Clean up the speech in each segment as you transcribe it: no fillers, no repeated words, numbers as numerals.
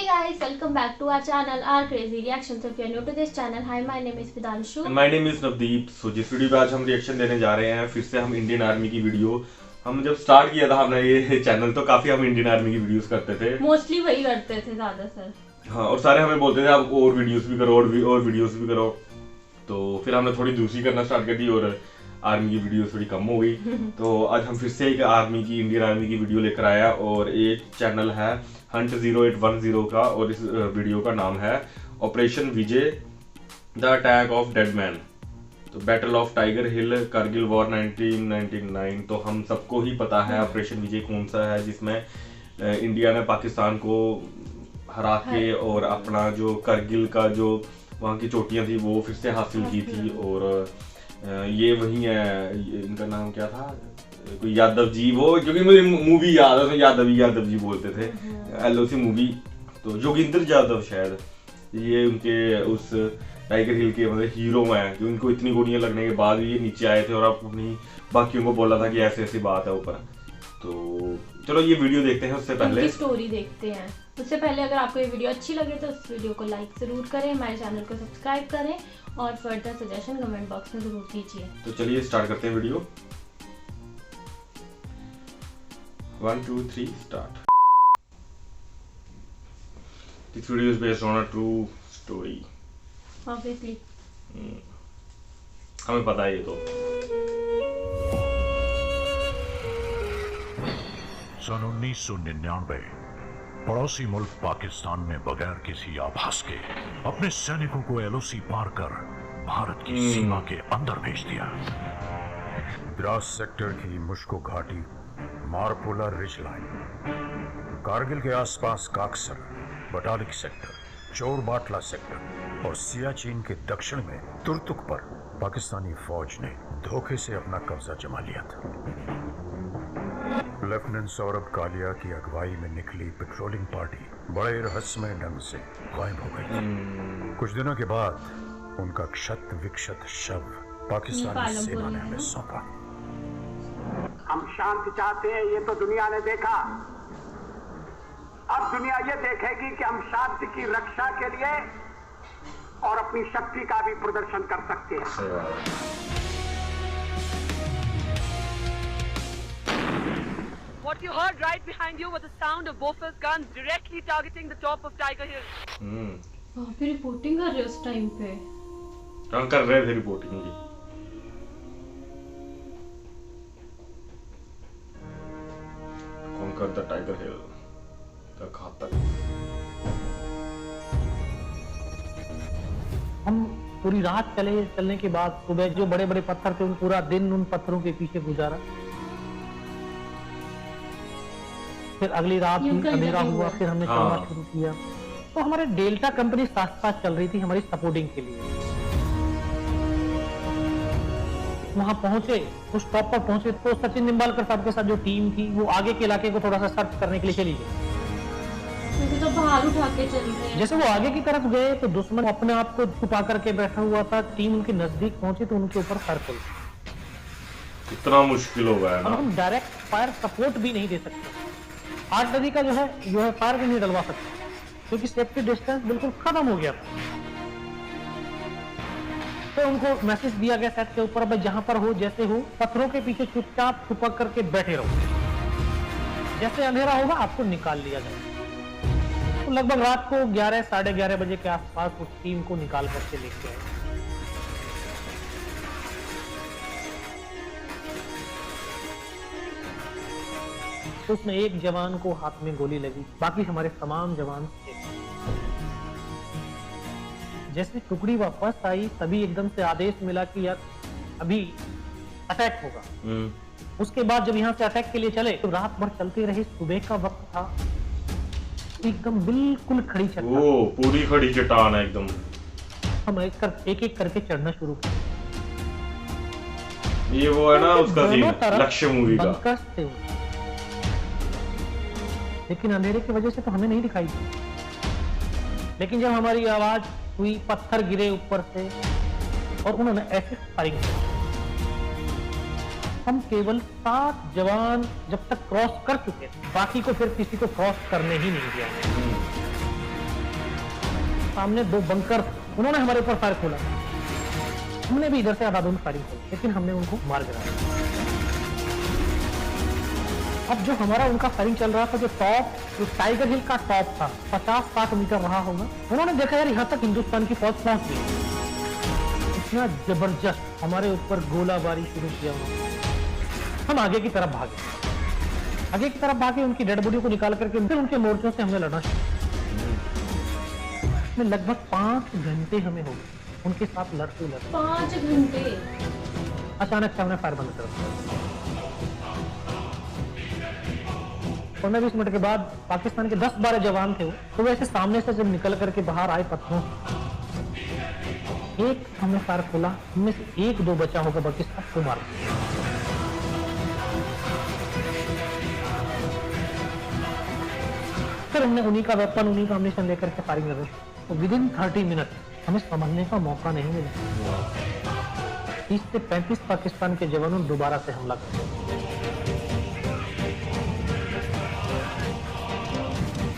guys, welcome back to our channel, our crazy reactions. If you are new to this channel, hi, my name is Vidanshu. And my name is Navdeep. सो जिस video पे आज हम reaction देने जा रहे हैं, फिर से हम इंडियन आर्मी की वीडियो। हम जब स्टार्ट किया था हमने ये चैनल तो काफी हम इंडियन आर्मी की वीडियोस करते थे, मोस्टली वही करते थे ज्यादातर। हाँ, और सारे हमें बोलते थे आप और वीडियोस भी करो और वीडियोस भी करो। तो फिर हमने थोड़ी दूसरी करना स्टार्ट कर दी और आर्मी की वीडियो थोड़ी कम हो गई। तो आज हम फिर से एक इंडियन आर्मी की वीडियो लेकर आया और एक चैनल है हंट 0810 का, और इस वीडियो का नाम है operation Vijay the attack of dead man. तो battle of Tiger Hill Kargil war 1999। तो हम सबको ही पता है ऑपरेशन विजय कौन सा है, जिसमें इंडिया ने पाकिस्तान को हरा के और अपना जो कारगिल का जो वहाँ की चोटियाँ थी वो फिर से हासिल की थी। और ये वही है, इनका नाम क्या था, कोई यादव जी, वो क्योंकि मुझे मूवी याद है, यादव जी बोलते थे, LOC मूवी। तो योगेंद्र यादव शायद ये उनके उस टाइगर हिल के मतलब हीरो हैं, कि उनको इतनी गोलियां लगने के बाद भी ये नीचे आए थे और अपनी बाकियों को बोला था कि ऐसी ऐसी बात है ऊपर। तो चलो ये वीडियो देखते हैं, उससे पहले स्टोरी देखते हैं। उससे पहले अगर आपको ये वीडियो अच्छी लगे तो इस वीडियो को लाइक जरूर करें, हमारे चैनल को सब्सक्राइब करें और फर्दर सजेशन कमेंट बॉक्स में जरूर कीजिए। तो चलिए स्टार्ट करते हैं video. 1 2 3 start. This video is based on a true story. Obviously. हमें पता है ये तो। सन 1999 पड़ोसी मुल्क पाकिस्तान में बगैर किसी आभास के अपने सैनिकों को LOC पार कर भारत की सीमा के अंदर भेज दिया। द्रास सेक्टर की मुश्को घाटी, मारपोला रिज लाइन, कारगिल के आसपास काक्सर, बटालिक सेक्टर, चोर बाटला सेक्टर और सियाचिन के दक्षिण में तुर्तुक पर पाकिस्तानी फौज ने धोखे से अपना कब्जा जमा लिया था। लेफ्टिनेंट सौरभ कालिया की अगुवाई में निकली पेट्रोलिंग पार्टी बड़े रहस्यमय ढंग से गायब हो गई। कुछ दिनों के बाद उनका क्षत विक्षत शव पाकिस्तानी सेना ने हमें सौंपा। हम शांति चाहते हैं, ये तो दुनिया ने देखा। अब दुनिया ये देखेगी कि हम शांति की रक्षा के लिए और अपनी शक्ति का भी प्रदर्शन कर सकते हैं। What you heard right behind you was the sound of Bofors guns directly targeting the top of Tiger Hill. वहाँ पे रिपोर्टिंग कर रहे हो उस टाइम पे? हाँ, कर रहे थे रिपोर्टिंग की। Conquer the Tiger Hill का घातक। हम पूरी रात चलने के बाद सुबह जो बड़े बड़े पत्थर थे, उन पूरा दिन उन पत्थरों के पीछे गुजारा। फिर अगली रात भी अंधेरा हुआ, फिर हमने चलना शुरू किया। तो हमारे डेल्टा कंपनी साथ साथ चल रही थी हमारी सपोर्टिंग के लिए। वहां पहुंचे, उस टॉप पर पहुंचे तो सचिन निम्बालकर साहब के साथ जो टीम थी वो आगे के इलाके को थोड़ा सा सर्च करने के लिए चली गई। तो बाहर उठा के चल रहे हैं। जैसे वो आगे की तरफ गए तो दुश्मन अपने आप को छुपा करके बैठा हुआ था। टीम उनके नजदीक पहुंची तो उनके ऊपर सर्कल। कितना मुश्किल हो गया है ना। हम डायरेक्ट फायर सपोर्ट भी नहीं दे सकते, आर्टिलरी का जो है फायर भी नहीं डलवा सकते, क्योंकि सेफ्टी डिस्टेंस बिल्कुल खत्म हो गया था। तो उनको मैसेज दिया गया सेट के ऊपर, भाई जहां पर हो जैसे हो पत्थरों के पीछे चुपचाप छुपक करके बैठे रहो, जैसे अंधेरा होगा आपको निकाल लिया जाएगा। तो लगभग रात को 11 साढ़े 11 बजे के आसपास उस टीम को निकाल करके लेके आए। तो उसमें एक जवान को हाथ में गोली लगी, बाकी हमारे तमाम जवान थे। जैसे टुकड़ी वापस आई तभी एकदम से आदेश मिला कि यार अभी अटैक होगा। उसके बाद जब यहाँ से अटैक के लिए चले तो रात भर चलते रहे। सुबह का वक्त था, एकदम बिल्कुल खड़ी चट्टान, वो पूरी खड़ी चट्टान है एकदम। हम एक एक करके चढ़ना शुरू किया। ये वो है ना उसका सीन, लक्ष्य मूवी का। लेकिन अंधेरे की वजह से तो हमें नहीं दिखाई दी। लेकिन जब हमारी आवाज हुई, पत्थर गिरे ऊपर से और उन्होंने ऐसे फायरिंग की। हम केवल 7 जवान जब तक क्रॉस कर चुके, बाकी को फिर किसी को क्रॉस करने ही नहीं दिया। सामने 2 बंकर, उन्होंने हमारे ऊपर फायर खोला। हमने भी इधर से आधा फायरिंग की, लेकिन हमने उनको मार गिराया। अब जो हमारा उनका फायरिंग चल रहा था, जो टाइगर हिल का टॉप था, 50-60 मीटर रहा होगा, उन्होंने देखा यार यहाँ तक हिंदुस्तान की फौज पहुंच गई। इतना जबरदस्त हमारे ऊपर गोलाबारी शुरू किया उन्होंने। हम आगे की तरफ भागे, उनकी डेड बॉडी को निकाल करके फिर उनके मोर्चों से हमने लड़ना शुरू। लगभग 5 घंटे हमें हो गए उनके साथ लड़ते 5 घंटे। अचानक से हमने फायर बंद कर दिया। 15-20 मिनट के बाद पाकिस्तान के 10-12 जवान थे वो, तो वैसे सामने से जब निकल करके बाहर आए पत्थरों, एक हमने फायर खोला, उनमें से 1-2 बचा होगा, बाकी सबको मार दिया। फिर हमने उन्हीं का वेपन, उन्हीं का एम्यूनिशन लेकर के फायरिंग कर, तो विदिन 30 मिनट हमें समझने का मौका नहीं मिला। 30 से 35 पाकिस्तान के जवानों ने दोबारा से हमला कर दिया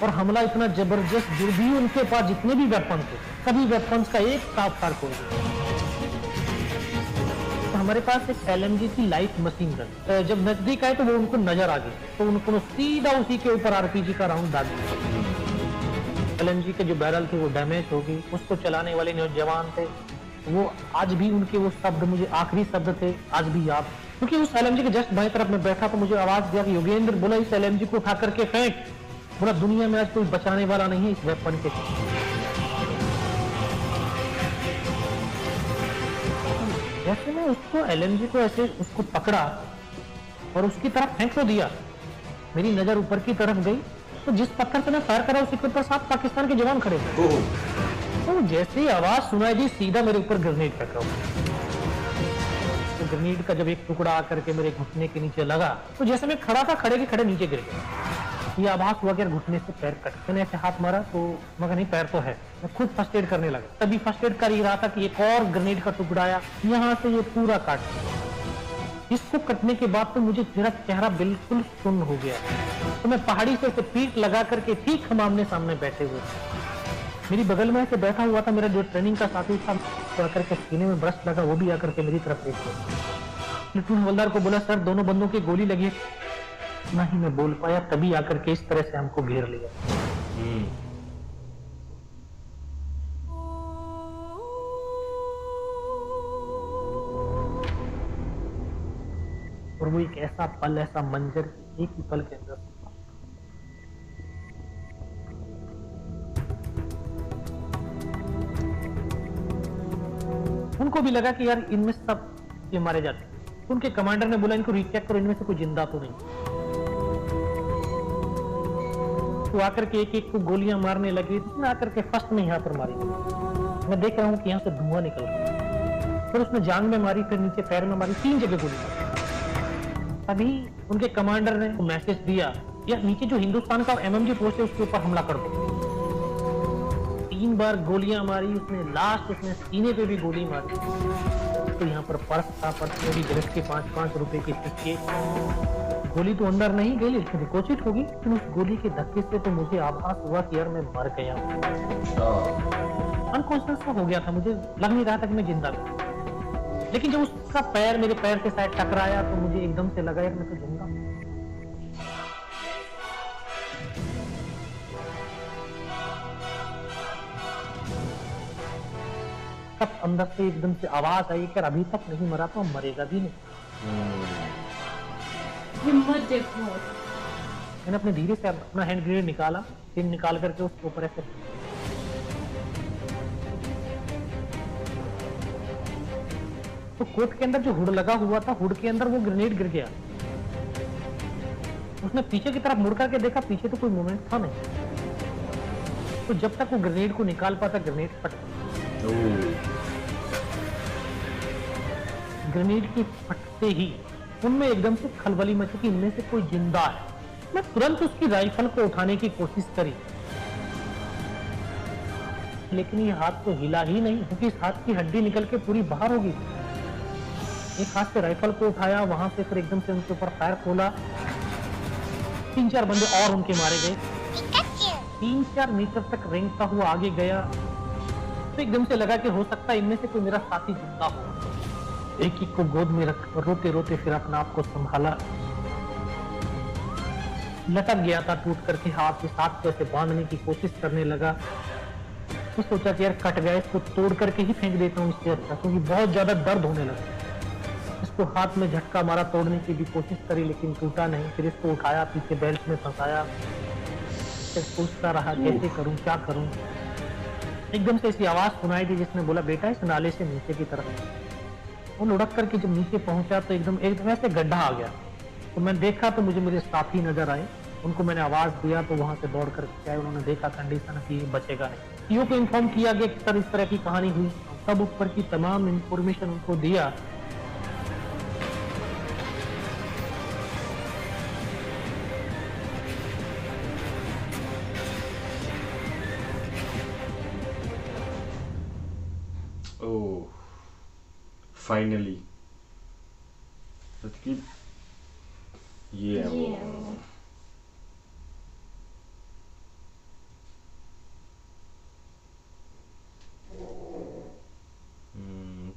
और हमला इतना जबरदस्त, जो भी उनके पास जितने भी वेपन थे, सभी वेपन्स का एक साफ फायर खोल दिया। तो हमारे पास एक LMG की लाइट मशीन गन, जब नजदीक आए तो वो उनको नजर आ गई, तो उनको सीधा उसी के ऊपर RPG का राउंड डाल दिया। LMG के जो बैरल थे वो डैमेज हो गई। उसको चलाने वाले जो जवान थे, वो आज भी उनके वो शब्द मुझे आखिरी शब्द थे, आज भी याद, क्योंकि उस LMG के जस्ट बाएं तरफ में बैठा, तो मुझे आवाज दिया कि योगेंद्र, बोला इस LMG को उठा करके फेंक, बोला दुनिया में आज कोई बचाने वाला नहीं है इस वेपन के। जैसे मैं उसको LMG को ऐसे उसको पकड़ा और उसकी तरफ फेंक तो दिया, मेरी नजर ऊपर की तरफ गई, तो जिस पत्थर से मैं फायर करा उसी के ऊपर 7 पाकिस्तान के जवान खड़े थे। तो जैसे ही आवाज सुनाई दी, सीधा मेरे ऊपर ग्रेनेड फेंका। तो ग्रेनेड का जब एक टुकड़ा आकर के मेरे घुटने के नीचे लगा, तो जैसे मैं खड़ा था, खड़े के खड़े नीचे गिर गया। ये आवाज हुआ कि घुटने से पैर कट। मैंने ऐसे हाथ मारा तो मगर नहीं, पैर तो है। मैं खुद फर्स्ट एड करने लगा, तभी फर्स्ट एड कर ही रहा था कि एक और ग्रेनेड का टुकड़ा आया, यहाँ से ये पूरा काट दिया। इसको कटने के बाद तो मुझे मेरा चेहरा बिल्कुल सुन्न हो गया। तो मैं पहाड़ी से पीठ लगा करके ठीक हम आमने सामने बैठे हुए, मेरी बगल में ऐसे बैठा हुआ था मेरा जो ट्रेनिंग का साथी था, तो आकर के सीने में ब्रश लगा, वो भी आकर के मेरी तरफ देख गया। प्लेटून हवलदार को बोला, सर दोनों बंदों की गोली लगी है। नहीं मैं बोल पाया, तभी आकर के इस तरह से हमको घेर लिया। और वो एक ऐसा पल, ऐसा मंजर एक ही पल के अंदर। उनको भी लगा कि यार इनमें सब ये मारे जाते हैं। उनके कमांडर ने बोला, इनको रीचेक करो, इनमें से कोई जिंदा तो नहीं। तो आकर के एक को गोलियां मारने लगी। उसने आकर के फर्स्ट में यहाँ पर मारी, मैं देख रहा हूँ कि यहाँ से धुआं निकल रहा। फिर उसने जांग में मारी, फिर नीचे पैर में मारी, 3 जगह गोली मारी। अभी उनके कमांडर ने मैसेज दिया, यार नीचे जो हिंदुस्तान का MMG पोस्ट है उसके ऊपर हमला कर दो। 3 बार गोलियां मारी उसने, लास्ट उसने सीने पे भी गोली मारी। तो यहाँ पर पर्स था, पर्स में भी गलत के 5-5 रुपए के सिक्के। गोली तो अंदर नहीं गई, लेकिन रिकोचिट होगी। लेकिन उस गोली के धक्के से तो मुझे आभास हुआ कि यार मैं मर गया, अनकॉन्शियस हो गया था। मुझे लग नहीं रहा था कि मैं जिंदा हूँ। लेकिन जब उसका पैर मेरे पैर के साथ टकराया तो मुझे एकदम से लगा यार मैं तो जिंदा हूँ। तब अंदर से एकदम से आवाज आई कि अभी तक नहीं मरा तो मरेगा भी नहीं। हिम्मत देखो। मैंने अपने धीरे से अपना हैंड ग्रेनेड निकाला, फिर निकाल करके उसके ऊपर ऐसे तो कोट के अंदर जो हुड लगा हुआ था, हुड के अंदर वो ग्रेनेड गिर गया। उसने पीछे की तरफ मुड़ करके देखा, पीछे तो कोई मूवमेंट था नहीं। तो जब तक वो ग्रेनेड को निकाल पाता, ग्रेनेड फट ग्रेनेड की फटते ही उनमें एकदम से खलबली मची कि इनमें से कोई जिंदा है। मैं तुरंत उसकी राइफल को उठाने की कोशिश करी, लेकिन ये हाथ तो हिला ही नहीं, क्योंकि इस हाथ की हड्डी निकल के पूरी बाहर होगी। एक हाथ से राइफल को उठाया, वहां से फिर एकदम से उनके ऊपर फायर खोला। 3-4 बंदे और उनके मारे गए। 3-4 मीटर तक रेंगता हुआ आगे गया, तो एकदम से लगा कि हो सकता है इनमें से कोई मेरा साथी जिंदा हो। एक को गोद में रख रोते रोते फिर अपने आप को संभाला, लटक गया था टूट करके, हाथ के साथ को ऐसे बांधने की कोशिश करने लगा। तो सोचा कि यार कट गया, इसको तोड़ करके ही फेंक देता हूँ इससे अच्छा, क्योंकि बहुत ज्यादा दर्द होने लगा। इसको हाथ में झटका मारा, तोड़ने की भी कोशिश करी लेकिन टूटा नहीं। फिर इसको उठाया, पीछे बेल्ट में फंसाया, फिर सोचता रहा कैसे करूं, क्या करूं। एकदम से ऐसी आवाज सुनाई दी जिसने बोला बेटा इस नाले से नीचे की तरफ। वो लुढ़क करके जब नीचे पहुंचा तो एकदम ऐसे गड्ढा आ गया। तो मैं देखा तो मुझे मेरे साथी नजर आए, उनको मैंने आवाज दिया तो वहां से दौड़ करके आए। उन्होंने देखा कंडीशन कि बचेगा नहीं। ईओ को इन्फॉर्म किया गया कि सर इस तरह की कहानी हुई, तब ऊपर की तमाम इंफॉर्मेशन उनको दिया। ओह फाइनली ये है वो।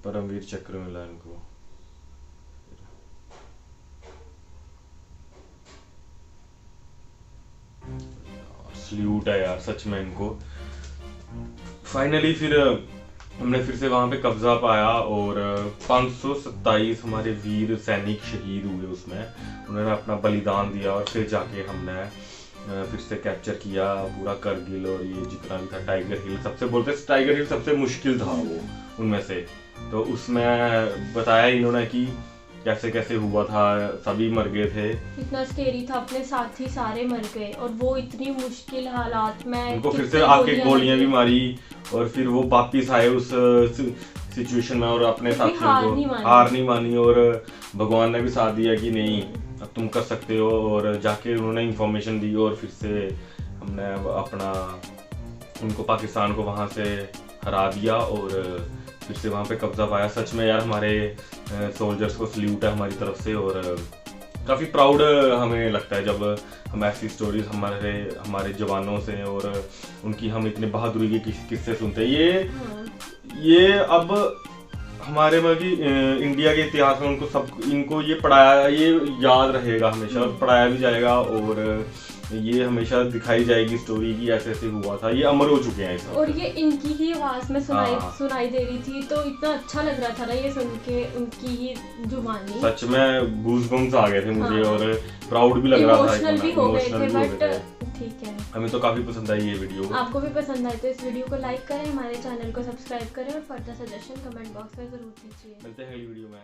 परमवीर चक्र मिला इनको। सल्यूट है यार सच में इनको। फाइनली फिर हमने फिर से वहां पे कब्जा पाया और 527 हमारे वीर सैनिक शहीद हुए उसमें, उन्होंने अपना बलिदान दिया और फिर जाके हमने फिर से कैप्चर किया पूरा करगिल और ये जितना भी था। टाइगर हिल सबसे बोलते टाइगर हिल सबसे मुश्किल था वो उनमें से। तो उसमें बताया इन्होंने कि कैसे कैसे हुआ था, सभी मर गए थे। इतना स्केरी था, अपने साथी सारे मर गए और वो इतनी मुश्किल हालात में उनको फिर से आके गोलियां भी मारी और फिर वो वापिस आए उस सिचुएशन में और अपने साथियों को हार नहीं मानी और भगवान ने भी साथ दिया कि नहीं अब तुम कर सकते हो। और जाके उन्होंने इंफॉर्मेशन दी और फिर से हमने अपना उनको पाकिस्तान को वहाँ से हरा दिया और फिर से वहाँ पे कब्जा पाया। सच में यार हमारे सोल्जर्स को सल्यूट है हमारी तरफ से और काफ़ी प्राउड हमें लगता है जब हम ऐसी स्टोरीज हमारे जवानों से और उनकी हम इतने बहादुरी के किस्से सुनते हैं। ये अब हमारे इंडिया के इतिहास में इनको ये पढ़ाया, ये याद रहेगा हमेशा और पढ़ाया भी जाएगा और ये हमेशा दिखाई जाएगी स्टोरी की ऐसे ऐसे हुआ था। ये अमर हो चुके हैं सब। और ये इनकी ही आवाज में सुनाई दे रही थी तो इतना अच्छा लग रहा था ना ये सुन के, उनकी ही जुबानी। सच में गूज़बम्स आ गए थे मुझे और प्राउड भी लग रहा था, इमोशनल भी हो गए थे। बट ठीक है, हमें तो काफी पसंद आई ये वीडियो। आपको भी पसंद आए तो इस वीडियो को लाइक करें, हमारे चैनल को सब्सक्राइब करें और फर्दर सजेशन कमेंट बॉक्स में जरूर दीजिए। मिलते हैं अगली वीडियो में।